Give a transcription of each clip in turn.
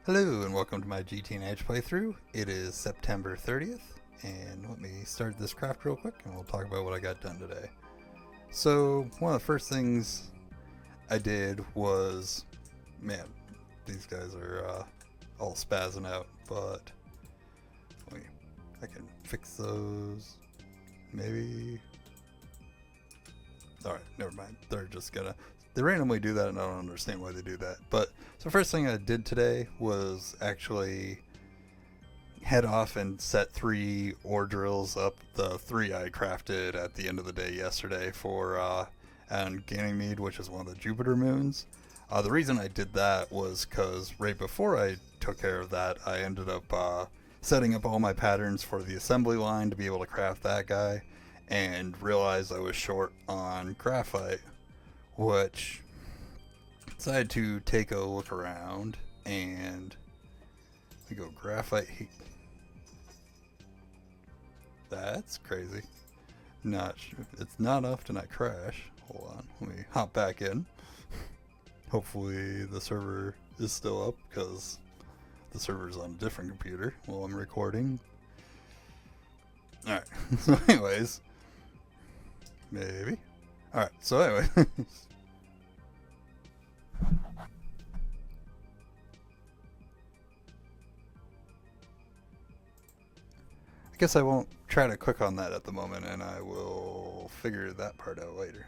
Hello and welcome to my GTNH playthrough. It is September 30th, and let me start this craft real quick and we'll talk about what I got done today. So, one of the first things I did was, man, these guys are all spazzing out, but I can fix those, maybe. Alright, never mind. They randomly do that and I don't understand why they do that. But, so first thing I did today was actually head off and set 3 ore drills up, the 3 I crafted at the end of the day yesterday for on Ganymede, which is one of the Jupiter moons. The reason I did that was because right before I took care of that, I ended up setting up all my patterns for the assembly line to be able to craft that guy, and realized I was short on graphite, which decided to take a look around and we go graphite heat. That's crazy. It's not often I crash. Hold on, let me hop back in. Hopefully the server is still up because the server's on a different computer while I'm recording. Alright, so anyways, maybe. Alright, so anyway. I guess I won't try to click on that at the moment, and I will figure that part out later.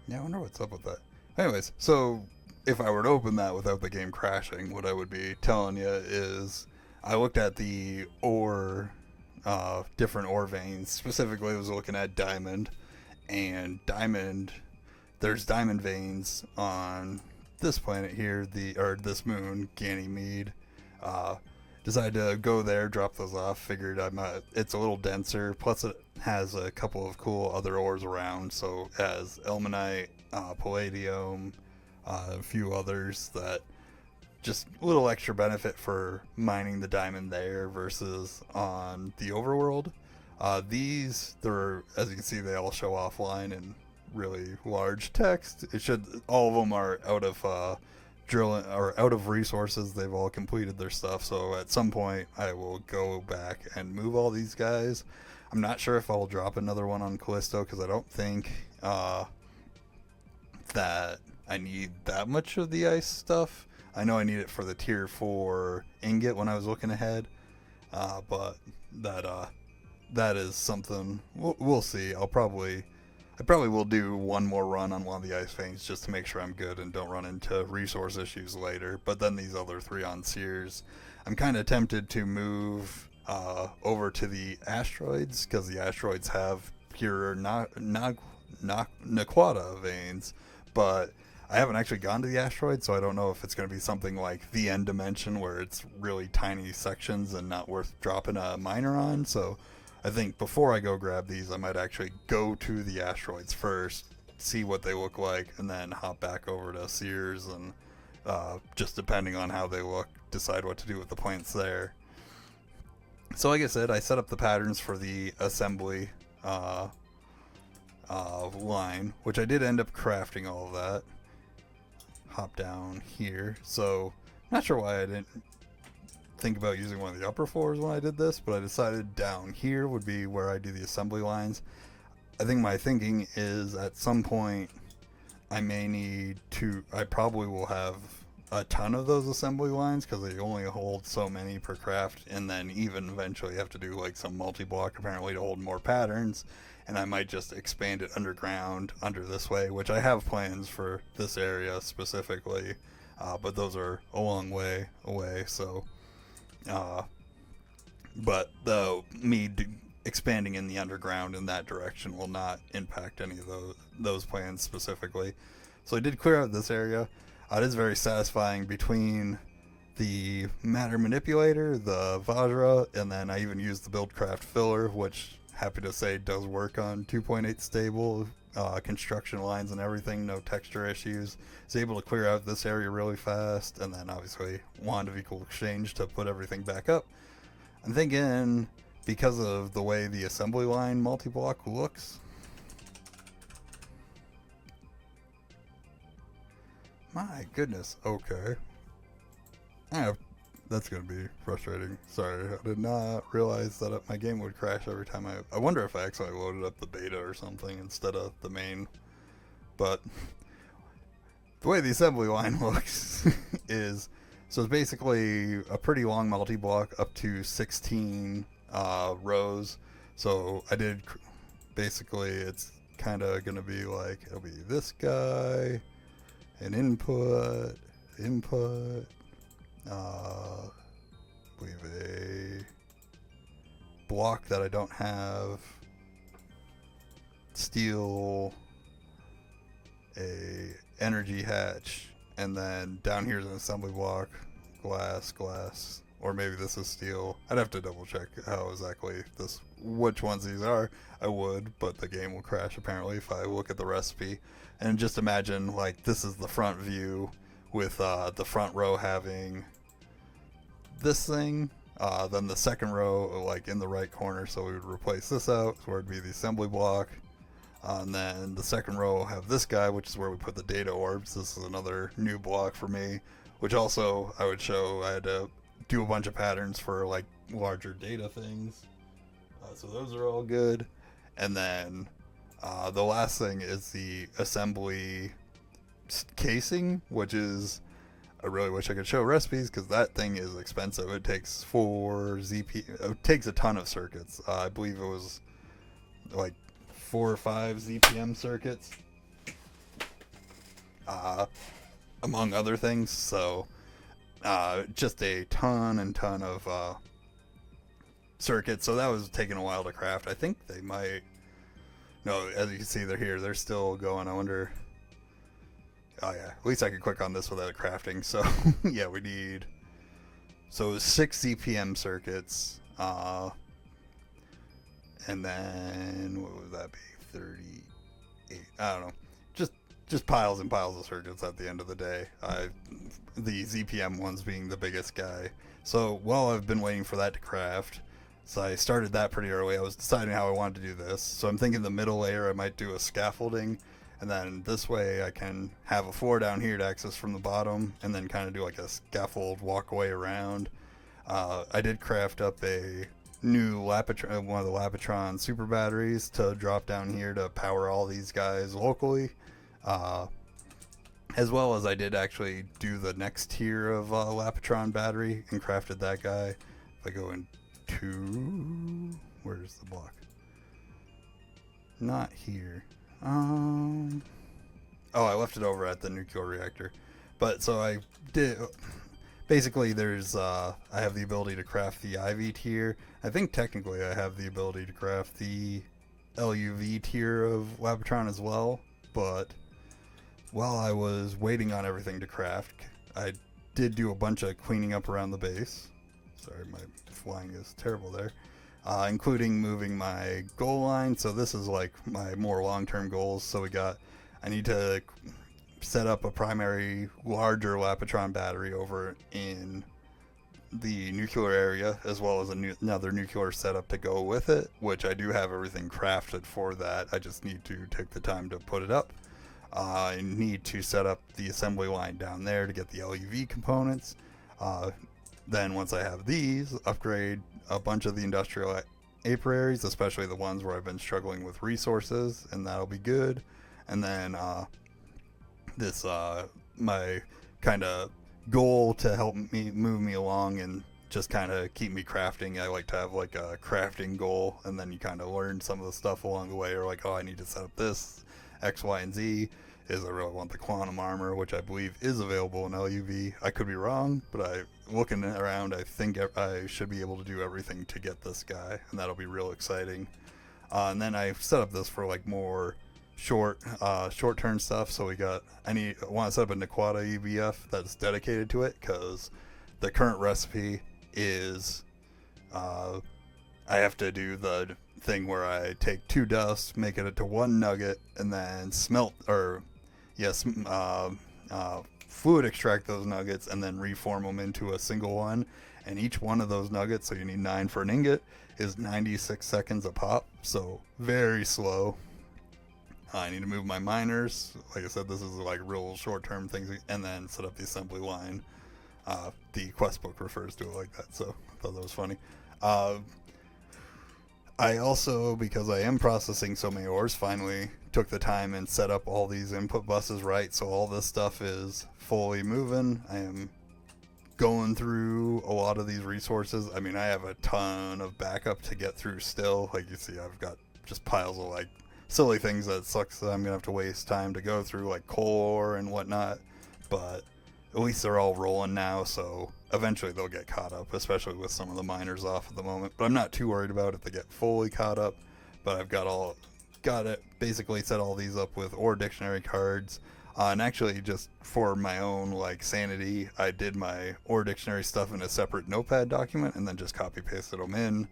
Yeah, I wonder what's up with that. Anyways, so if I were to open that without the game crashing, what I would be telling you is I looked at the ore, different ore veins. Specifically, I was looking at diamond, and there's diamond veins on this planet here, or this moon, Ganymede. Decided to go there, drop those off. Figured it's a little denser. Plus, it has a couple of cool other ores around. So, it has ilmenite, palladium, a few others that just a little extra benefit for mining the diamond there versus on the overworld. As you can see, they all show offline in really large text. All of them are out of drilling or out of resources. They've all completed their stuff, so at some point I will go back and move all these guys. I'm not sure if I'll drop another one on Callisto because I don't think that I need that much of the ice stuff. I know I need it for the tier 4 ingot when I was looking ahead, but that is something we'll see. I probably will do one more run on one of the ice veins just to make sure I'm good and don't run into resource issues later. But then these other 3 on Sears, I'm kind of tempted to move over to the asteroids because the asteroids have pure Naquata veins. But I haven't actually gone to the asteroid, so I don't know if it's going to be something like the end dimension where it's really tiny sections and not worth dropping a miner on. So I think before I go grab these, I might actually go to the asteroids first, see what they look like, and then hop back over to Sears and just depending on how they look, decide what to do with the plants there. So like I said, I set up the patterns for the assembly line, which I did end up crafting all of that. Hop down here. So not sure why I didn't think about using one of the upper floors when I did this, but I decided down here would be where I do the assembly lines. I think my thinking is at some point I probably will have a ton of those assembly lines because they only hold so many per craft, and then even eventually you have to do like some multi-block apparently to hold more patterns, and I might just expand it underground under this way, which I have plans for this area specifically, but those are a long way away, so but expanding in the underground in that direction will not impact any of those plans specifically. So I did clear out this area. It is very satisfying between the matter manipulator, the Vajra, and then I even used the Buildcraft filler, which happy to say does work on 2.8 stable construction lines and everything, no texture issues. Is able to clear out this area really fast, and then obviously wand of equal exchange to put everything back up. I'm thinking because of the way the assembly line multi-block looks, My goodness. Okay. Yeah, that's going to be frustrating. Sorry, I did not realize that my game would crash every time I wonder if I actually loaded up the beta or something instead of the main. But the way the assembly line looks is, so it's basically a pretty long multi-block up to 16 rows. So I did, basically it's kind of going to be like, it'll be this guy, an input, believe a block that I don't have, steel, a energy hatch, and then down here's an assembly block, glass, or maybe this is steel. I'd have to double check how exactly which ones these are. I would, but the game will crash apparently if I look at the recipe. And just imagine like this is the front view with the front row having this thing, then the second row like in the right corner, so we would replace this out where it'd be the assembly block. And then the second row will have this guy, which is where we put the data orbs. This is another new block for me, which also I would show. I had to do a bunch of patterns for like larger data things. So those are all good. And then the last thing is the assembly casing, which is, I really wish I could show recipes because that thing is expensive. It takes it takes a ton of circuits. I believe it was like 4 or 5 ZPM circuits, among other things. So just a ton of circuits. So that was taking a while to craft. I think they might, no, as you can see, they're here. They're still going. I wonder. Oh yeah, at least I could click on this without crafting. So yeah, we need, so 6 ZPM circuits, and then what would that be? 38. I don't know. Just piles and piles of circuits at the end of the day. The ZPM ones being the biggest guy. So while I've been waiting for that to craft, so I started that pretty early. I was deciding how I wanted to do this. So I'm thinking the middle layer I might do a scaffolding, and then this way I can have a floor down here to access from the bottom, and then kind of do like a scaffold walkway around. I did craft up a new one of the Lapitron super batteries to drop down here to power all these guys locally, as well as I did actually do the next tier of Lapitron battery and crafted that guy. If I go into, where's the block? Not here. Oh, I left it over at the nuclear reactor. But so I did, basically there's I have the ability to craft the IV tier. I think technically I have the ability to craft the LUV tier of Lapitron as well, but while I was waiting on everything to craft, I did do a bunch of cleaning up around the base. Sorry, my flying is terrible there. Including moving my goal line. So this is like my more long-term goals. So I need to set up a primary larger Lapitron battery over in the nuclear area, as well as another nuclear setup to go with it, which I do have everything crafted for that. I just need to take the time to put it up. I need to set up the assembly line down there to get the LUV components. Then once I have these, upgrade a bunch of the industrial apiaries, especially the ones where I've been struggling with resources, and that'll be good. And then this my kind of goal to help me move me along and just kind of keep me crafting. I like to have like a crafting goal, and then you kind of learn some of the stuff along the way, or like, oh, I need to set up this X, Y, and Z. Is I really want the quantum armor, which I believe is available in LUV. I could be wrong, but looking around, I think I should be able to do everything to get this guy, and that'll be real exciting. And then I set up this for like more short-term stuff. So I want to set up a Naquata EVF that's dedicated to it, because the current recipe is I have to do the thing where I take 2 dust, make it into 1 nugget, and then fluid extract those nuggets, and then reform them into a single one. And each one of those nuggets, so you need 9 for an ingot, is 96 seconds a pop, so very slow. I need to move my miners. Like I said, this is like real short-term things, and then set up the assembly line. The quest book refers to it like that, so I thought that was funny. I also, because I am processing so many ores, finally took the time and set up all these input buses right, so all this stuff is fully moving. I am going through a lot of these resources. I mean, I have a ton of backup to get through still. Like you see, I've got just piles of like silly things that sucks that I'm gonna have to waste time to go through, like core and whatnot. But at least they're all rolling now, so eventually they'll get caught up, especially with some of the miners off at the moment. But I'm not too worried about if they get fully caught up. But I've got it basically set all these up with ore dictionary cards. And actually, just for my own like sanity, I did my ore dictionary stuff in a separate notepad document and then just copy pasted them in.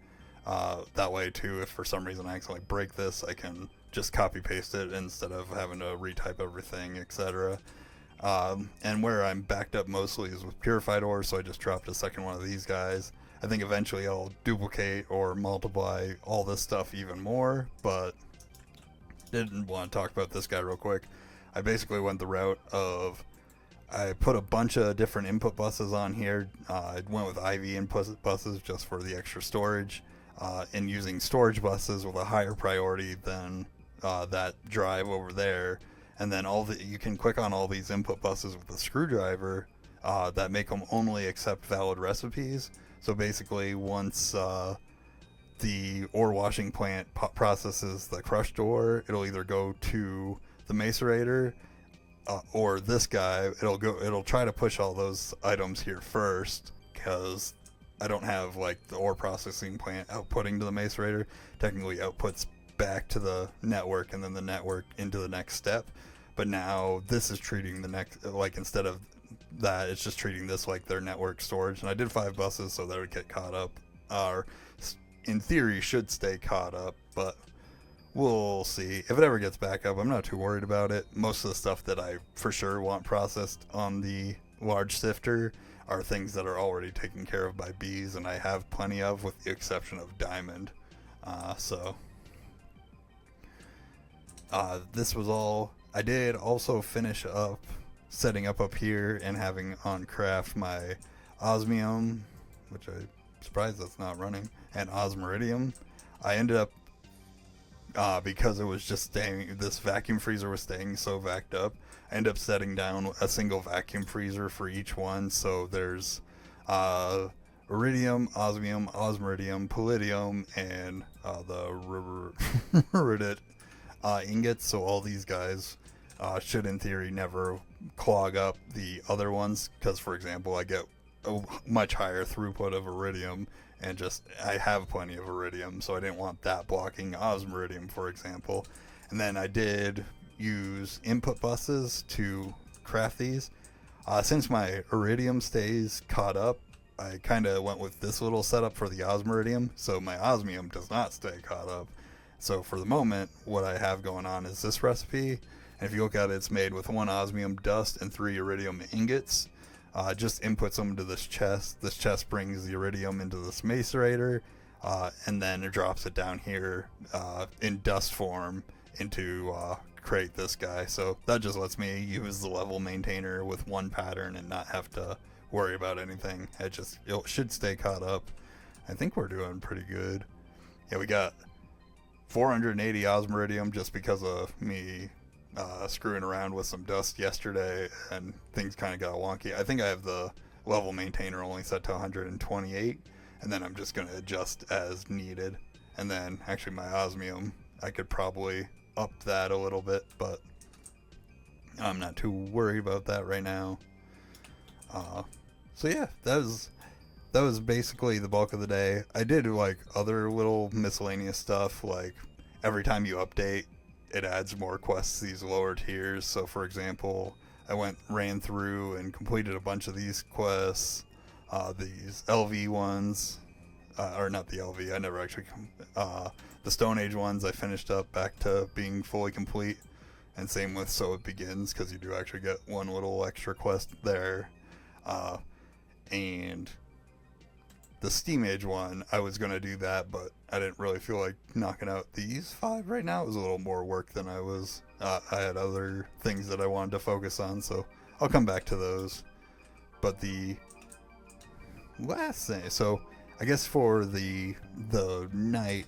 That way too, if for some reason I accidentally break this, I can just copy paste it instead of having to retype everything, etc. And where I'm backed up mostly is with purified ore, so I just dropped a second one of these guys. I think eventually I'll duplicate or multiply all this stuff even more, but didn't want to talk about this guy real quick. I basically went the route of, I put a bunch of different input buses on here. I went with IV input buses just for the extra storage, and using storage buses with a higher priority than that drive over there. And then you can click on all these input buses with a screwdriver that make them only accept valid recipes. So basically, once the ore washing plant processes the crushed ore, it'll either go to the macerator or this guy. It'll try to push all those items here first, because I don't have like the ore processing plant outputting to the macerator. Technically outputs back to the network and then the network into the next step. But now this is treating the next, like instead of that, it's just treating this like their network storage. And I did 5 buses so that it would get caught up, or in theory should stay caught up, but we'll see. If it ever gets back up, I'm not too worried about it. Most of the stuff that I for sure want processed on the large sifter are things that are already taken care of by bees, and I have plenty of, with the exception of diamond. This was all. I did also finish up setting up here and having on craft my osmium, which I'm surprised that's not running, and osmiridium. I ended up, because it was just staying, this vacuum freezer was staying so vacked up, I ended up setting down a single vacuum freezer for each one. So there's iridium, osmium, osmiridium, palladium, and the ruridite ingots. So all these guys should in theory never clog up the other ones, because for example I get a much higher throughput of iridium, and just I have plenty of iridium, so I didn't want that blocking osmiridium, for example. And then I did use input buses to craft these. Since my iridium stays caught up, I kind of went with this little setup for the osmiridium, so my osmium does not stay caught up. So for the moment, what I have going on is this recipe, and if you look at it, it's made with 1 osmium dust and 3 iridium ingots. Just inputs them to this chest. This chest brings the iridium into this macerator, and then it drops it down here in dust form into create this guy. So that just lets me use the level maintainer with 1 pattern and not have to worry about anything. It should stay caught up. I think we're doing pretty good. Yeah, we got 480 osmiridium just because of me screwing around with some dust yesterday, and things kind of got wonky. I think I have the level maintainer only set to 128, and then I'm just going to adjust as needed. And then actually my osmium, I could probably up that a little bit, but I'm not too worried about that right now. So yeah, that was basically the bulk of the day. I did like other little miscellaneous stuff, like every time you update, it adds more quests to these lower tiers. So for example, I ran through and completed a bunch of these quests. These LV ones, or not the LV, I never actually, the Stone Age ones I finished up back to being fully complete. And same with So It Begins, because you do actually get one little extra quest there. And the Steam Age one, I was going to do that, but I didn't really feel like knocking out these 5 right now. It was a little more work than I was. I had other things that I wanted to focus on, so I'll come back to those. But the last thing, so I guess for the night,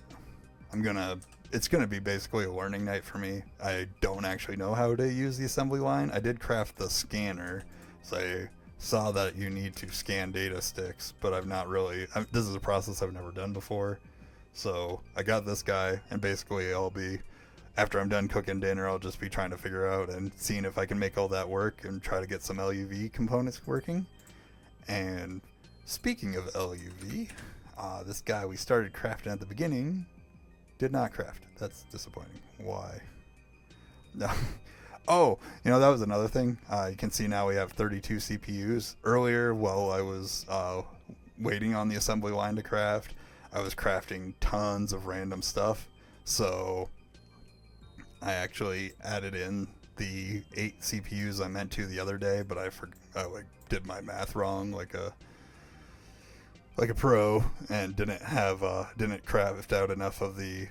it's gonna be basically a learning night for me. I don't actually know how to use the assembly line. I did craft the scanner, so I saw that you need to scan data sticks, but I've not really. This is a process I've never done before, so I got this guy, and basically I'll be, after I'm done cooking dinner, I'll just be trying to figure out and seeing if I can make all that work and try to get some LUV components working. And speaking of LUV, this guy we started crafting at the beginning did not craft. That's disappointing. Why? No. Oh, that was another thing. You can see now we have 32 CPUs. Earlier, while I was waiting on the assembly line to craft, I was crafting tons of random stuff. So I actually added in the 8 CPUs I meant to the other day, but I did my math wrong, like a pro, and didn't craft out enough of the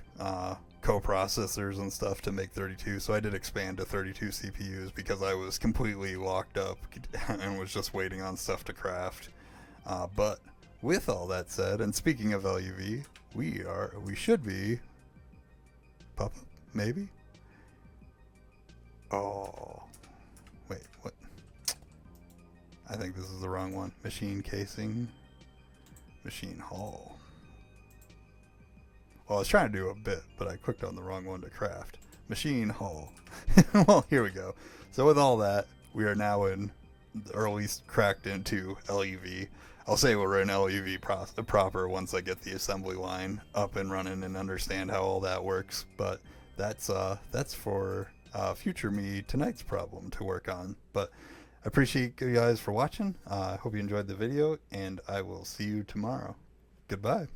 co-processors and stuff to make 32, so I did expand to 32 CPUs because I was completely locked up and was just waiting on stuff to craft. But with all that said, and speaking of LUV, we should be pop up, maybe. Oh, wait, what? I think this is the wrong one. Machine casing, machine hull. Well, I was trying to do a bit, but I clicked on the wrong one to craft. Machine hull. Well, here we go. So with all that, we are now or at least cracked into LUV. I'll say we're in LUV proper once I get the assembly line up and running and understand how all that works. But that's for future me tonight's problem to work on. But I appreciate you guys for watching. I hope you enjoyed the video, and I will see you tomorrow. Goodbye.